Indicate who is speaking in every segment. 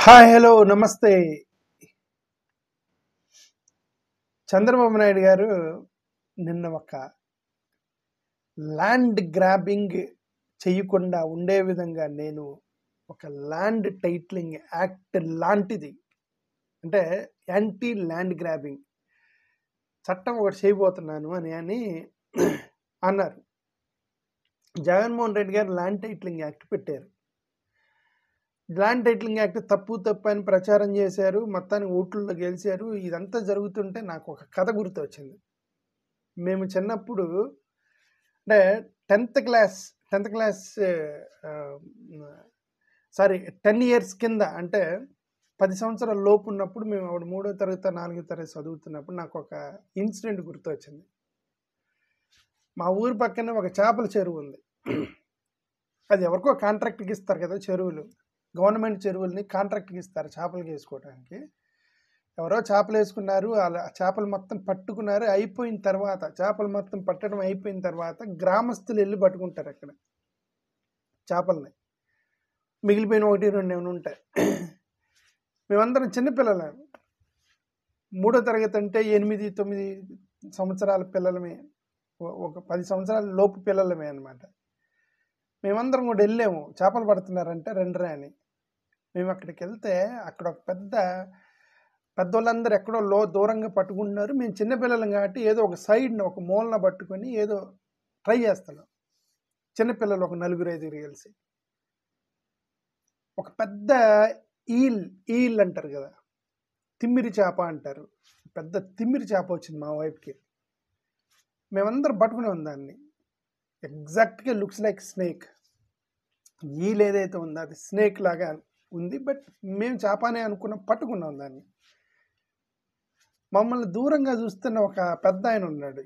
Speaker 1: Hi hello నమస్తే. చంద్రబాబు నాయుడు గారు నిన్న ఒక ల్యాండ్ గ్రాబింగ్ చేయకుండా ఉండే విధంగా నేను ఒక ల్యాండ్ టైటిలింగ్ యాక్ట్ లాంటిది, అంటే యాంటీ ల్యాండ్ గ్రాబింగ్ చట్టం ఒకటి చేయబోతున్నాను అని అన్నారు. జగన్మోహన్ రెడ్డి గారు ల్యాండ్ టైటిలింగ్ యాక్ట్ పెట్టారు. ల్యాండ్ టైటిలింగ్ యాక్ట్ తప్పు అని ప్రచారం చేశారు, మొత్తానికి ఓట్లలో గెలిచారు. ఇదంతా జరుగుతుంటే నాకు ఒక కథ గుర్తు వచ్చింది. మేము చిన్నప్పుడు అంటే 10th క్లాస్ 10 years కింద, అంటే 10 సంవత్సరాల లోపు ఉన్నప్పుడు మేము 3వ తరగతి 4వ తరగతి చదువుతున్నప్పుడు నాకు ఒక ఇన్సిడెంట్ గుర్తు వచ్చింది. మా ఊరి పక్కనే ఒక చేపల చెరువు ఉంది. అది ఎవరికో కాంట్రాక్ట్కి ఇస్తారు కదా, చెరువులు గవర్నమెంట్ చెరువుల్ని కాంట్రాక్ట్కి ఇస్తారు చేపలకి వేసుకోవడానికి. ఎవరో చేపలు వేసుకున్నారు, అలా చేపలు మొత్తం పట్టుకున్నారు. అయిపోయిన తర్వాత చేపలు మొత్తం పట్టడం అయిపోయిన తర్వాత గ్రామస్తులు వెళ్ళి పట్టుకుంటారు అక్కడ చేపల్ని. మిగిలిపోయిన 1-2 ఏమైనా ఉంటాయి. మేమందరం చిన్నపిల్లలు, 3వ తరగతి అంటే 8-9 సంవత్సరాల పిల్లలమే, ఒక 10 సంవత్సరాల లోపు పిల్లలమే అనమాట. మేమందరం కూడా వెళ్ళాము, చేపలు పడుతున్నారంటే రండిరా అని. మేము అక్కడికి వెళ్తే అక్కడ ఒక పెద్దోళ్ళందరూ ఎక్కడో దూరంగా పట్టుకుంటున్నారు. మేము చిన్నపిల్లలం కాబట్టి ఏదో ఒక సైడ్ని ఒక మూలన పట్టుకొని ఏదో ట్రై చేస్తున్నాం. చిన్నపిల్లలు ఒక 4-5 కలిసి ఒక పెద్ద ఈల్ అంటారు కదా, తిమ్మిరి చేప అంటారు. పెద్ద తిమ్మిరి చేప వచ్చింది మా వైపుకి. మేమందరం పట్టుకునే దాన్ని. ఎగ్జాక్ట్గా లుక్స్ లైక్ స్నేక్. ఈల్ ఏదైతే ఉందో అది స్నేక్ లాగా ఉంది, బట్ మేము చేపనే అనుకున్నాం, పట్టుకున్నాం దాన్ని. మమ్మల్ని దూరంగా చూస్తున్న ఒక పెద్ద ఆయన ఉన్నాడు.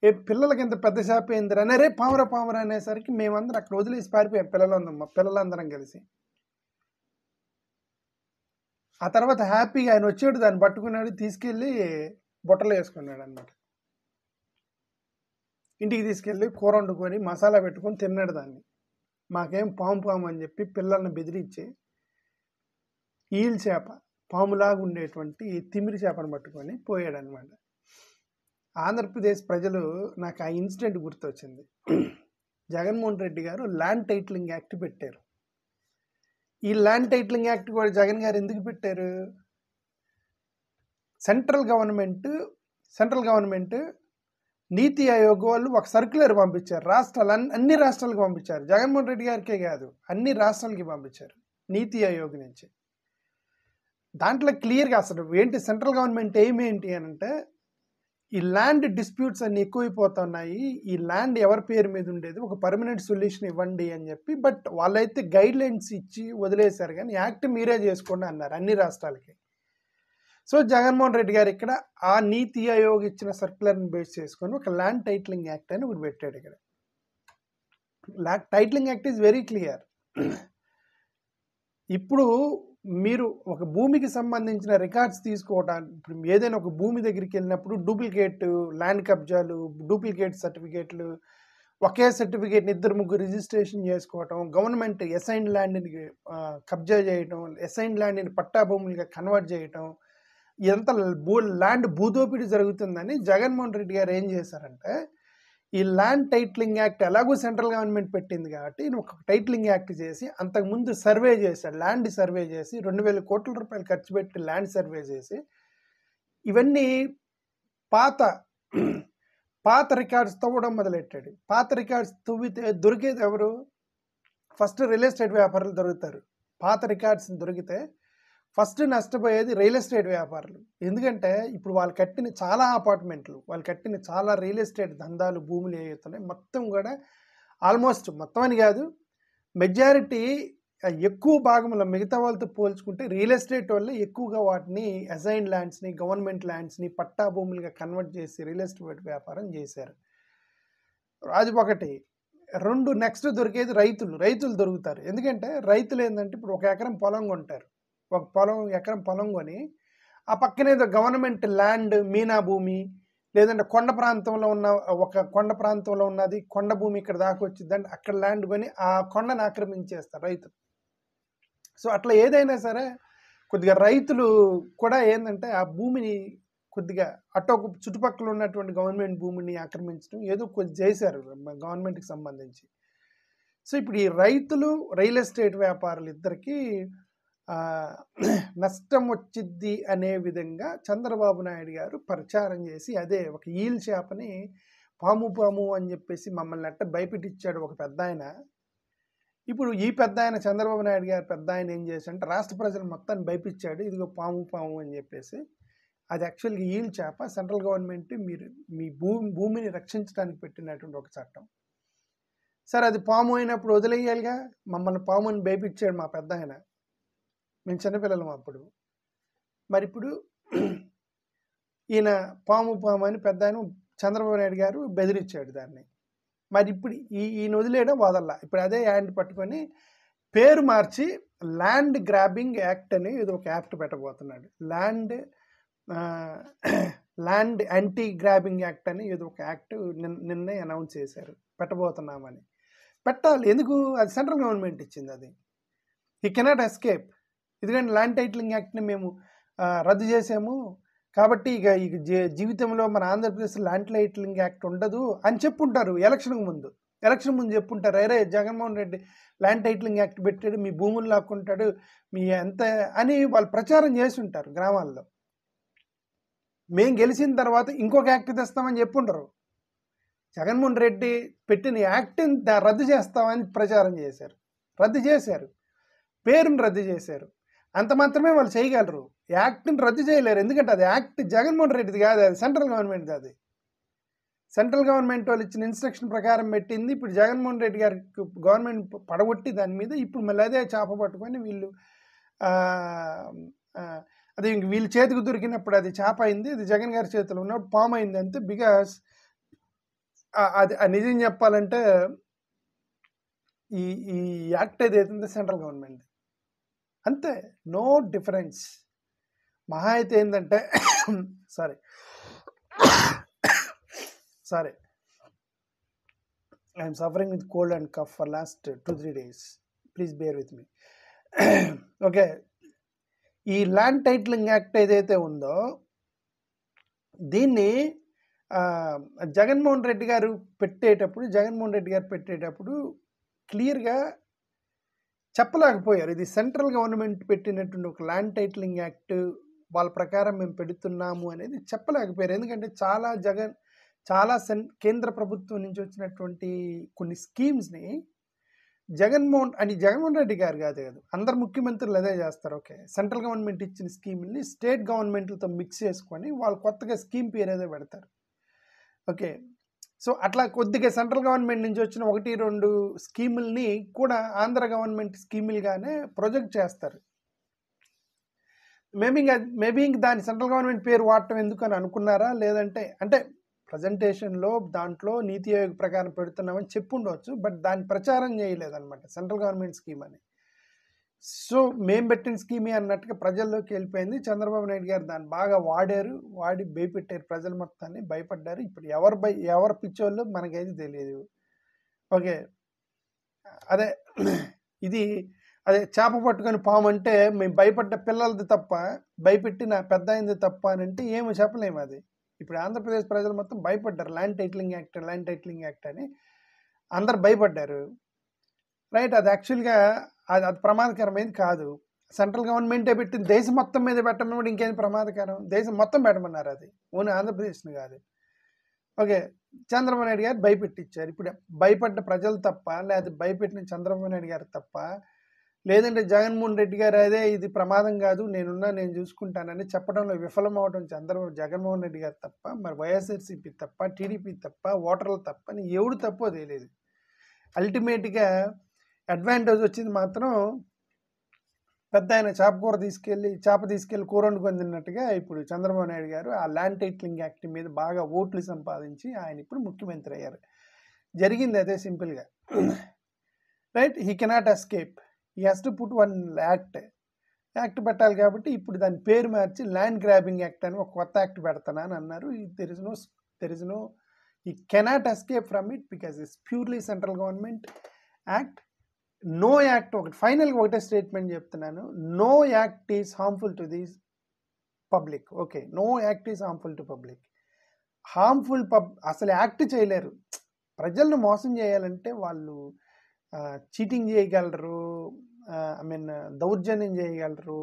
Speaker 1: ఏ పిల్లలకి ఇంత పెద్ద చేప ఏందిరా అని, రే పావురా అనేసరికి మేమందరం అక్కడ వదిలేసి పారిపోయాం, పిల్లలందరం కలిసి. ఆ తర్వాత హ్యాపీగా ఆయన వచ్చాడు, దాన్ని పట్టుకున్నాడు, తీసుకెళ్ళి బుట్టలో వేసుకున్నాడు అన్నమాట. ఇంటికి తీసుకెళ్ళి కూర వండుకొని మసాలా పెట్టుకొని తిన్నాడు దాన్ని. మాకేం పాము అని చెప్పి పిల్లల్ని బెదిరించి ఈల్ చేప, పాములాగా ఉండేటువంటి తిమిరి చేపను పట్టుకొని పోయాడనమాట. ఆంధ్రప్రదేశ్ ప్రజలు, నాకు ఆ ఇన్సిడెంట్ గుర్తొచ్చింది. జగన్మోహన్ రెడ్డి గారు ల్యాండ్ టైటిలింగ్ యాక్ట్ పెట్టారు. ఈ ల్యాండ్ టైటిలింగ్ యాక్ట్ కూడా జగన్ గారు ఎందుకు పెట్టారు? సెంట్రల్ గవర్నమెంట్ నీతి ఆయోగ్ వాళ్ళు ఒక సర్క్యులర్ పంపించారు, అన్ని రాష్ట్రాలకు పంపించారు. జగన్మోహన్ రెడ్డి గారికే కాదు, అన్ని రాష్ట్రాలకి పంపించారు నీతి ఆయోగ్ నుంచి. దాంట్లో క్లియర్గా అసలు ఏంటి సెంట్రల్ గవర్నమెంట్ ఏంటి అని అంటే, ఈ ల్యాండ్ డిస్ప్యూట్స్ అన్ని ఎక్కువైపోతున్నాయి, ఈ ల్యాండ్ ఎవరి పేరు మీద ఉండేది ఒక పర్మనెంట్ సొల్యూషన్ ఇవ్వండి అని చెప్పి. బట్ వాళ్ళైతే గైడ్ లైన్స్ ఇచ్చి వదిలేశారు, కానీ యాక్ట్ మీరే చేసుకోండి అన్నారు అన్ని రాష్ట్రాలకి. సో జగన్మోహన్ రెడ్డి గారు ఇక్కడ ఆ నీతి ఆయోగ్ ఇచ్చిన సర్క్యులర్ని బేస్ చేసుకొని ఒక ల్యాండ్ టైటిలింగ్ యాక్ట్ అని ఒకటి పెట్టాడు. ఇక్కడ titling act is very clear. ఇప్పుడు మీరు ఒక భూమికి సంబంధించిన రికార్డ్స్ తీసుకోవడానికి, ఇప్పుడు ఏదైనా ఒక భూమి దగ్గరికి వెళ్ళినప్పుడు డూప్లికేట్ ల్యాండ్ కబ్జాలు, డూప్లికేట్ సర్టిఫికేట్లు, ఒకే సర్టిఫికేట్ని 2-3 రిజిస్ట్రేషన్ చేసుకోవటం, గవర్నమెంట్ అసైన్డ్ ల్యాండ్ని కబ్జా చేయటం, అసైన్డ్ ల్యాండ్ని పట్టా భూములుగా కన్వర్ట్ చేయటం, ఇదంతా ల్యాండ్ భూదోపిడీ జరుగుతుందని జగన్మోహన్ రెడ్డి గారు ఏం చేశారంటే, ఈ ల్యాండ్ టైటిలింగ్ యాక్ట్ ఎలాగో సెంట్రల్ గవర్నమెంట్ పెట్టింది కాబట్టి ఒక టైటిలింగ్ యాక్ట్ చేసి, అంతకుముందు సర్వే చేశాడు, ల్యాండ్ సర్వే చేసి 2,000 కోట్ల రూపాయలు ఖర్చు పెట్టి ల్యాండ్ సర్వే చేసి, ఇవన్నీ పాత రికార్డ్స్ తవ్వడం మొదలెట్టాడు. పాత రికార్డ్స్ తవ్వితే దొరికేది ఎవరు? ఫస్ట్ రియల్ ఎస్టేట్ వ్యాపారులు దొరుకుతారు. పాత రికార్డ్స్ దొరికితే ఫస్ట్ నష్టపోయేది రియల్ ఎస్టేట్ వ్యాపారులు. ఎందుకంటే ఇప్పుడు వాళ్ళు కట్టిన చాలా అపార్ట్మెంట్లు, వాళ్ళు కట్టిన చాలా రియల్ ఎస్టేట్ దందాలు, భూములు ఏవైతున్నాయి మొత్తం కూడా ఆల్మోస్ట్, మొత్తం అని కాదు, మెజారిటీ ఎక్కువ భాగంలో మిగతా వాళ్ళతో పోల్చుకుంటే రియల్ ఎస్టేట్ వల్లే ఎక్కువగా వాటిని అసైన్డ్ ల్యాండ్స్ని, గవర్నమెంట్ ల్యాండ్స్ని పట్టా భూములుగా కన్వర్ట్ చేసి రియల్ ఎస్టేట్ వ్యాపారం చేశారు. అది ఒకటి. 2, నెక్స్ట్ దొరికేది రైతులు దొరుకుతారు. ఎందుకంటే రైతులు ఏంటంటే ఇప్పుడు ఒక ఎకరం పొలం కొంటారు, ఎకరం పొలం కొని ఆ పక్కనే గవర్నమెంట్ ల్యాండ్, మీనా భూమి, లేదంటే కొండ ప్రాంతంలో ఉన్నది కొండ భూమి ఇక్కడ దాకా వచ్చిందంటే అక్కడ ల్యాండ్ కొని ఆ కొండను ఆక్రమించేస్తారు రైతులు. సో అట్లా ఏదైనా సరే కొద్దిగా రైతులు కూడా ఏంటంటే ఆ భూమిని కొద్దిగా అటు చుట్టుపక్కల ఉన్నటువంటి గవర్నమెంట్ భూమిని ఆక్రమించడం ఏదో కొద్ది చేశారు గవర్నమెంట్కి సంబంధించి. సో ఇప్పుడు ఈ రైతులు రియల్ ఎస్టేట్ వ్యాపారులు ఇద్దరికి నష్టం వచ్చిద్ది అనే విధంగా చంద్రబాబు నాయుడు గారు ప్రచారం చేసి అదే ఒక ఈల్ చేపని పాము అని చెప్పేసి మమ్మల్ని అట్ట భయపెట్టించాడు ఒక పెద్ద ఆయన. ఇప్పుడు ఈ పెద్ద ఆయన చంద్రబాబు నాయుడు గారు పెద్ద ఆయన ఏం చేశాడంటే రాష్ట్ర ప్రజలు మొత్తాన్ని భయపించాడు, ఇదిగో పాము అని చెప్పేసి. అది యాక్చువల్గా ఈల్ చేప. సెంట్రల్ గవర్నమెంట్ మీరు మీ భూమిని రక్షించడానికి పెట్టినటువంటి ఒక చట్టం. సరే అది పాము అయినప్పుడు వదిలేయాలిగా, మమ్మల్ని పాము అని భయపించాడు మా పెద్ద ఆయన, మేము చిన్నపిల్లలం అప్పుడు. మరి ఇప్పుడు ఈయన పాము అని పెద్ద ఆయన చంద్రబాబు నాయుడు గారు బెదిరించాడు దాన్ని. మరి ఇప్పుడు ఈయన వదిలేయడం వదల్లా. ఇప్పుడు అదే హ్యాండ్ పట్టుకొని పేరు మార్చి ల్యాండ్ గ్రాబింగ్ యాక్ట్ అని ఏదో ఒక యాక్ట్ పెట్టబోతున్నాడు. ల్యాండ్ యాంటీ గ్రాబింగ్ యాక్ట్ అని ఏదో ఒక యాక్ట్ నిన్నే అనౌన్స్ చేశారు, పెట్టబోతున్నామని. పెట్టాలి, ఎందుకు? అది సెంట్రల్ గవర్నమెంట్ ఇచ్చింది, అది హీ కెనాట్ ఎస్కేప్. ఎందుకంటే ల్యాండ్ టైటిలింగ్ యాక్ట్ని మేము రద్దు చేసాము కాబట్టి ఇక జీవితంలో మన ఆంధ్రప్రదేశ్ ల్యాండ్ టైటిలింగ్ యాక్ట్ ఉండదు అని చెప్పుంటారు. ఎలక్షన్ ముందు చెప్పుంటారు, అరే Jaganmohan Reddy land titling act పెట్టాడు, మీ భూములు లాక్కుంటాడు, మీ ఎంత అని వాళ్ళు ప్రచారం చేసి ఉంటారు గ్రామాల్లో. మేము గెలిచిన తర్వాత ఇంకొక యాక్ట్ తెస్తామని చెప్పుంటారు. జగన్మోహన్ రెడ్డి పెట్టిన యాక్ట్ని రద్దు చేస్తామని ప్రచారం చేశారు, రద్దు చేశారు, పేరుని రద్దు చేశారు. అంత మాత్రమే వాళ్ళు చేయగలరు, యాక్ట్ని రద్దు చేయలేరు. ఎందుకంటే అది యాక్ట్ జగన్మోహన్ రెడ్డిది కాదు, అది సెంట్రల్ గవర్నమెంట్ది. అది సెంట్రల్ గవర్నమెంట్ వాళ్ళు ఇచ్చిన ఇన్స్ట్రక్షన్ ప్రకారం పెట్టింది. ఇప్పుడు జగన్మోహన్ రెడ్డి గారికి గవర్నమెంట్ పడగొట్టి దాని మీద ఇప్పుడు మళ్ళీ అదే చేప పట్టుకొని వీళ్ళు అది వీళ్ళ చేతికి దొరికినప్పుడు అది చేప అయింది, అది జగన్ గారి చేతిలో ఉన్నప్పుడు పాము అయింది అంతే. బికాస్ అది నిజం చెప్పాలంటే ఈ యాక్ట్ ఏదైతుందో సెంట్రల్ గవర్నమెంట్ అంతే, నో డిఫరెన్స్. మహా అయితే ఏంటంటే sorry I'm suffering with cold and cough for last 2-3 days. Please bear with me. Okay, ఈ ల్యాండ్ టైటిలింగ్ యాక్ట్ ఏదైతే ఉందో దీన్ని జగన్మోహన్ రెడ్డి గారు పెట్టేటప్పుడు క్లియర్గా చెప్పలేకపోయారు. ఇది సెంట్రల్ గవర్నమెంట్ పెట్టినటువంటి ఒక ల్యాండ్ టైటిలింగ్ యాక్ట్, వాళ్ళ ప్రకారం మేము పెడుతున్నాము అనేది చెప్పలేకపోయారు. ఎందుకంటే చాలా కేంద్ర ప్రభుత్వం నుంచి వచ్చినటువంటి కొన్ని స్కీమ్స్ని జగన్మోహన్ రెడ్డి గారు కాదు, అందరు ముఖ్యమంత్రులు అదే చేస్తారు. ఓకే, సెంట్రల్ గవర్నమెంట్ ఇచ్చిన స్కీమ్ని స్టేట్ గవర్నమెంట్లతో మిక్స్ చేసుకొని వాళ్ళు కొత్తగా స్కీమ్ పేరు ఏదో పెడతారు. ఓకే, సో అట్లా కొద్దిగా సెంట్రల్ గవర్నమెంట్ నుంచి వచ్చిన 1-2 స్కీముల్ని కూడా ఆంధ్ర గవర్నమెంట్ స్కీములుగానే ప్రొజెక్ట్ చేస్తారు. మేబీ ఇంక దాని సెంట్రల్ గవర్నమెంట్ పేరు వాడటం ఎందుకు అని అనుకున్నారా, లేదంటే అంటే ప్రజెంటేషన్లో దాంట్లో నీతి ఆయోగ్ ప్రకారం పెడుతున్నామని చెప్పుండవచ్చు, బట్ దాన్ని ప్రచారం చేయలేదన్నమాట సెంట్రల్ గవర్నమెంట్ స్కీమ్ అని. సో మేము పెట్టిన స్కీమే అన్నట్టుగా ప్రజల్లోకి వెళ్ళిపోయింది. చంద్రబాబు నాయుడు గారు దాన్ని బాగా వాడి భయపెట్టారు, ప్రజలు మొత్తాన్ని భయపడ్డారు. ఇప్పుడు ఎవరు పిచ్చోళ్ళు మనకైతే తెలియదు. ఓకే, అదే చేప పట్టుకొని పాము అంటే మేము భయపడ్డ పిల్లలది తప్ప, భయపెట్టిన పెద్ద అయింది తప్ప అని అంటే ఏమో చెప్పలేము. అది ఇప్పుడు ఆంధ్రప్రదేశ్ ప్రజలు మొత్తం భయపడ్డారు, ల్యాండ్ టైటిలింగ్ యాక్ట్ అని అందరు భయపడ్డారు. రైట్, అది యాక్చువల్గా అది ప్రమాదకరమైనది కాదు. సెంట్రల్ గవర్నమెంటే పెట్టింది, దేశం మొత్తం మీద పెట్టమని ఇంకేం ప్రమాదకరం? దేశం మొత్తం పెట్టమన్నారు, అది ఓన్లీ ఆంధ్రప్రదేశ్ని కాదు. ఓకే, చంద్రబాబు నాయుడు గారు భయపెట్టించారు. ఇప్పుడు భయపడ్డ ప్రజలు తప్ప, లేదా భయపెట్టిన చంద్రబాబు నాయుడు గారు తప్ప, లేదంటే జగన్మోహన్ రెడ్డి గారు అదే ఇది ప్రమాదం కాదు, నేను చూసుకుంటానని చెప్పడంలో విఫలం అవడం జగన్మోహన్ రెడ్డి గారు తప్ప, మరి వైఎస్ఆర్సీపీ తప్ప, టీడీపీ తప్ప, ఓటర్లు తప్ప అని ఎవడు తప్పో తెలియదు. అల్టిమేట్గా అడ్వాంటేజ్ వచ్చింది మాత్రం పెద్ద ఆయన చేప తీసుకెళ్ళి కూర వండుకొని తిన్నట్టుగా ఇప్పుడు చంద్రబాబు నాయుడు గారు ఆ ల్యాండ్ టైటిలింగ్ యాక్ట్ మీద బాగా ఓట్లు సంపాదించి ఆయన ఇప్పుడు ముఖ్యమంత్రి అయ్యారు. జరిగింది అదే సింపుల్గా. Right, he cannot escape, he has to put one act పెట్టాలి. కాబట్టి ఇప్పుడు దాని పేరు మార్చి ల్యాండ్ గ్రాబింగ్ యాక్ట్ అని ఒక కొత్త యాక్ట్ పెడతానని అన్నారు. There is no he cannot escape from it because it's purely central government act. No act ఒకటి ఫైనల్గా ఒకటే స్టేట్మెంట్ చెప్తున్నాను. No act is harmful to the public. Okay, no act is harmful to public. Harmful అసలు act చేయలేరు. ప్రజలను మోసం చేయాలంటే వాళ్ళు చీటింగ్ చేయగలరు, ఐ మీన్ దౌర్జన్యం చేయగలరు,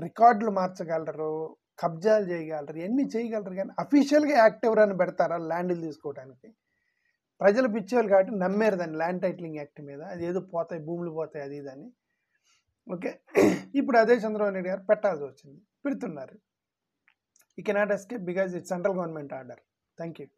Speaker 1: రికార్డులు మార్చగలరు, కబ్జాలు చేయగలరు, ఇవన్నీ చేయగలరు. కానీ అఫీషియల్గా యాక్ట్ ఎవరైనా పెడతారా ల్యాండ్లు తీసుకోవడానికి? ప్రజలు పిచ్చేవాళ్ళు కాబట్టి నమ్మారు దాన్ని, ల్యాండ్ టైటిలింగ్ యాక్ట్ మీద. అది ఏదో పోతాయి, భూములు పోతాయి, అది ఇదని. ఓకే, ఇప్పుడు అదే చంద్రబాబు నాయుడు గారు పెట్టాల్సి వచ్చింది, పెడుతున్నారు. You cannot escape because it's central government order. Thank you.